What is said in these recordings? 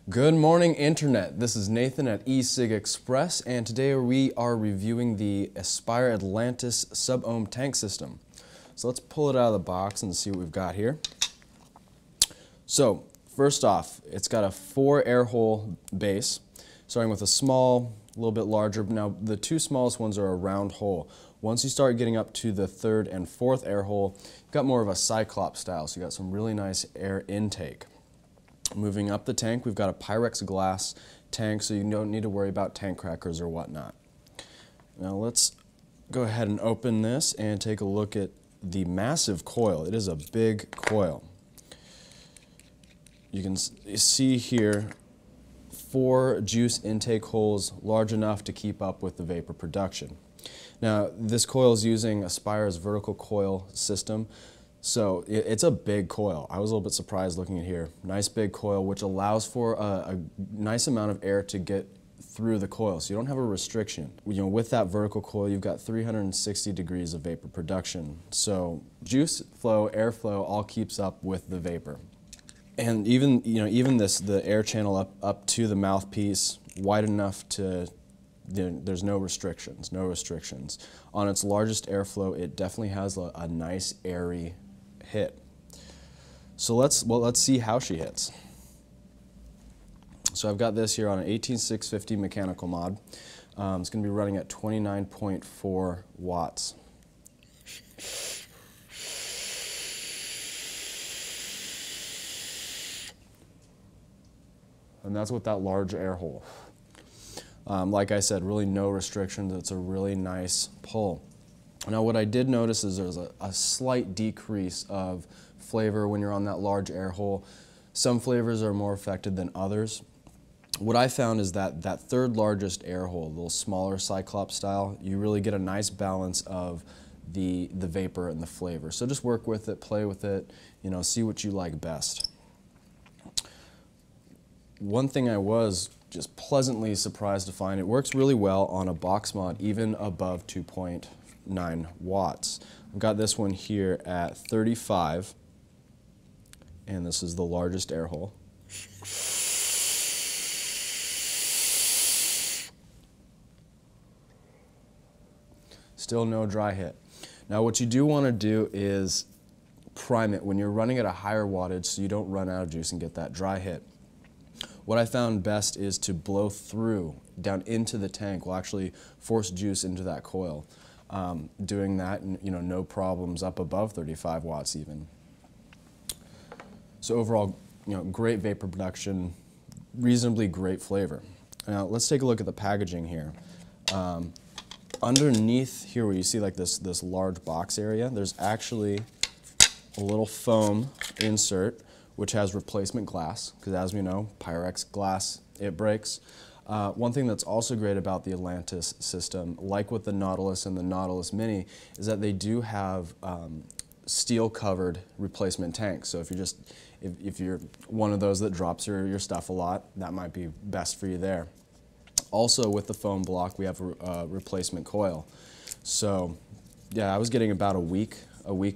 Good morning, Internet. This is Nathan at Ecigexpress, and today we are reviewing the Aspire Atlantis sub-ohm tank system. So let's pull it out of the box and see what we've got here. So first off, it's got a 4 air hole base, starting with a small, a little bit larger. Now the two smallest ones are a round hole. Once you start getting up to the 3rd and 4th air hole, you've got more of a cyclops style, so you've got some really nice air intake. Moving up the tank, we've got a Pyrex glass tank, so you don't need to worry about tank crackers or whatnot. Now let's go ahead and open this and take a look at the massive coil. It is a big coil. You can see here 4 juice intake holes large enough to keep up with the vapor production. Now this coil is using Aspire's vertical coil system. So it's a big coil. I was a little bit surprised looking at here. Nice big coil, which allows for a nice amount of air to get through the coil, so you don't have a restriction. With that vertical coil, you've got 360 degrees of vapor production. So juice flow, airflow, all keeps up with the vapor. And even the air channel up to the mouthpiece, wide enough to there's no restrictions. On its largest airflow, it definitely has a nice airy hit. So let's see how she hits. So I've got this here on an 18650 mechanical mod. It's going to be running at 29.4 watts. And that's with that large air hole. Like I said, really no restrictions. It's a really nice pull. Now what I did notice is there's a slight decrease of flavor when you're on that large air hole. Some flavors are more affected than others. What I found is that 3rd largest air hole, a little smaller cyclops style, you really get a nice balance of the vapor and the flavor. So just work with it, play with it, see what you like best. One thing I was just pleasantly surprised to find, it works really well on a box mod, even above 2.9 watts. I've got this one here at 35, and this is the largest air hole. Still no dry hit. Now what you do want to do is prime it when you're running at a higher wattage so you don't run out of juice and get that dry hit. What I found best is to blow through down into the tank will actually force juice into that coil. Doing that, no problems up above 35 watts even. So overall, great vapor production, reasonably great flavor. Now let's take a look at the packaging here. Underneath here where you see like this large box area, there's actually a little foam insert which has replacement glass, because as we know, Pyrex glass, it breaks. One thing that's also great about the Atlantis system, like with the Nautilus and the Nautilus Mini, is that they do have steel-covered replacement tanks. So if you're one of those that drops your stuff a lot, that might be best for you there. Also with the foam block, we have a replacement coil. So yeah, I was getting about a week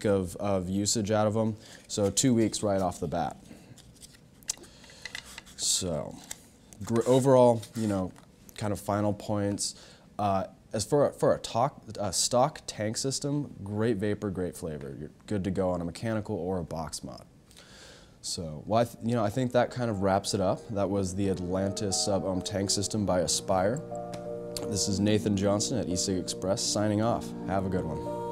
of usage out of them, so 2 weeks right off the bat. So overall, kind of final points. As for a stock tank system, great vapor, great flavor. You're good to go on a mechanical or a box mod. So, well, I think that kind of wraps it up. That was the Atlantis sub-ohm tank system by Aspire. This is Nathan Johnson at Ecigexpress signing off. Have a good one.